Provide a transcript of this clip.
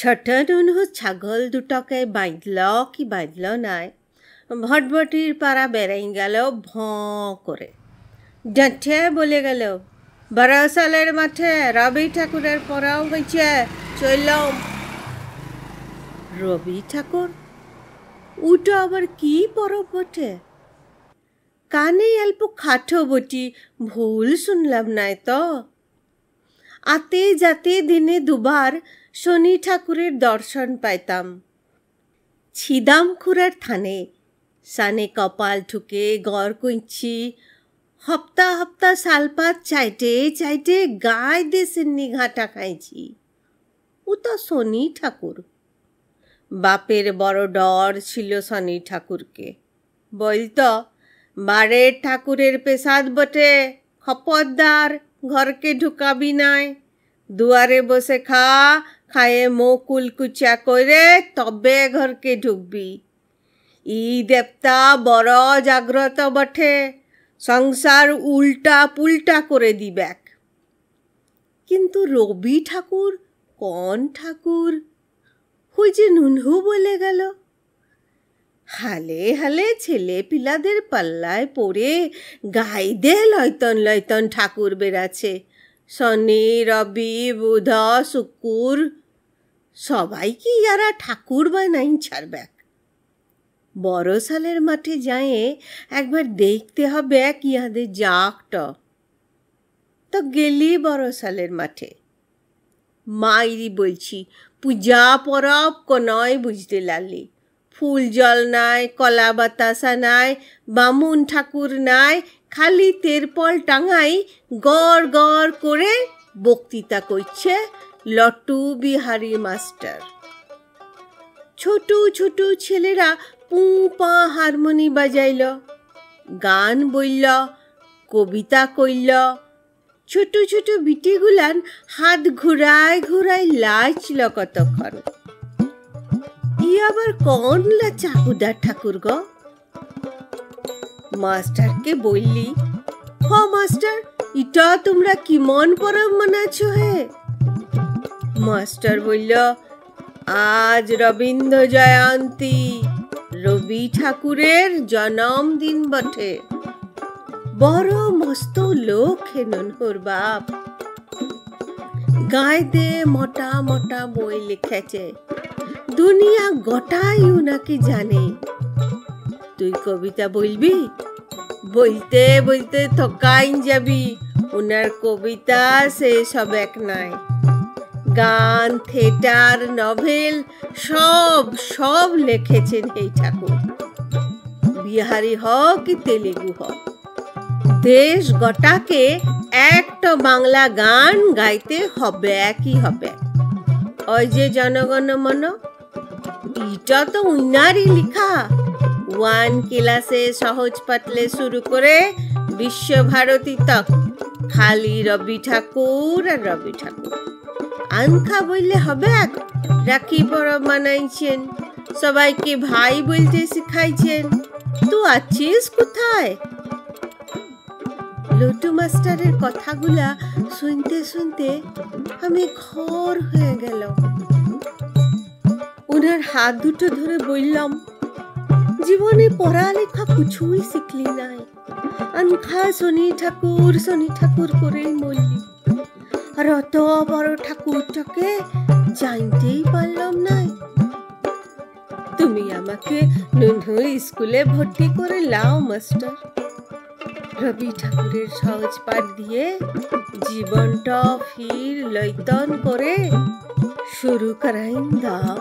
ছটা নুনহু ছাগল দুটাকে বাঁধল কি বাঁধল নাই, ভটভটির পাড়া বেড়াই গেল ভঁ করে। ডাঁঠে বলে গেল, বারোসালের মাঠে রবি ঠাকুরের পড়াও হয়েছে, চললাম। রবি ঠাকুর? ওটা আবার কি পরব বটে? কানে অল্প খাটো বটি, ভুল শুনলাম নাই তো? আতে যাতে দিনে দুবার শনি ঠাকুরের দর্শন পাইতাম। ছিদাম খুড়ার থানে সানে কপাল ঠুকে গড় কইছি, হপ্তা হপ্তা সালপাত চাইটে চাইটে গায়ে দেশের ঘাটা খাইছি। ও তো শনি ঠাকুর। বাপের বড় ডর ছিল শনি ঠাকুরকে। বলতো, বারের ঠাকুরের পেশাদ বটে, খপরদার ঘরকে ঢুকাবি নাই। দুয়ারে বসে খা, খায়ে মুখ কুলকুচা করে তবে ঘরকে ঢুকবি। ই দেবতা বড় জাগ্রত বটে, সংসার উল্টা পুল্টা করে দিবেক। কিন্তু রবি ঠাকুর কোন ঠাকুর? ওই যে নুনহু বলে গেল। হালে হালে ছেলে পিলাদের পাল্লায় পড়ে গাইদে লয়তন লয়তন ঠাকুর বেড়াচ্ছে। শনি, রবি, বুধ, শুকুর, সবাই কি ইয়ারা ঠাকুর বানাই ছাড়বেক? বড়সালের মাঠে যায়ে একবার দেখতে হবে ইহাদের জাকটা। তো গেলি বড়সালের মাঠে। মাইরি বলছি, পূজা পরব কোনয় বুঝতে লাগলি। ফুল জল নাই, কলা বাতাসা নাই, বামুন ঠাকুর নাই, খালি তেরপল টাঙাই গড় গড় করে বক্তৃতা করছে লটু বিহারী মাস্টার। ছোট ছোট ছেলেরা পু পা হারমোনি বাজাইল, গান বইল, কবিতা কইল। ছোট ছোট বিটিগুলান হাত ঘুরায় ঘুরায় লাচল কতক্ষণ। ই আবার কোন চাকুদার ঠাকুর গো? মাস্টারকে বললি, হ মাস্টার, ইটা তোমরা কি মন পরব মানাচ্ছ হে? মাস্টার বলল, আজ রবীন্দ্র জয়ন্তী, রবি ঠাকুরের জন্মদিন বটে। বড় মস্ত লোক হে নুনহুর বাপ। গাইতে মোটা মোটা বই লিখেছে, দুনিয়া গোটাই উনাকে জানে। তুই কবিতা বলবি? বলতে বলতে থকাইন যাবি। উনার কবিতা শেষ হবে নাই। গান, থিয়েটার, নভেল সব সব লিখেছেন এই ঠাকুর। বিহারি হোক কি তেলেগু হোক, দেশ গোটাকে একটা বাংলা গান গাইতে হবে কি হবে। ওই যে জনগণ মন, এটা তো উনারই লিখা। ওয়ান ক্লাসে সহজ পাতলে শুরু করে বিশ্বভারতী তক খালি রবি ঠাকুর আর রবি ঠাকুর। আনখা বললে হবে? রাখি পরব মানাইছেন, সবাইকে ভাই বলতে শিখাইছেন। তুই আছিস কোথায়? লটু মাস্টারের কথাগুলা শুনতে শুনতে আমি ঘর হয়ে গেল। ওনার হাত দুটো ধরে বললাম, জীবনে পড়ালেখা কিছুই শিখলি নাই, আনখা শনি ঠাকুর করেই মরলি। আর অত বড় ঠাকুরটাকে জানতেই পারলাম নাই। তুমি আমাকে নুনহু স্কুলে ভর্তি করে লাও মাস্টার। রবি ঠাকুরের সহজ পাঠ দিয়ে জীবনটা ফির লয়তন করে শুরু করাইন দাও।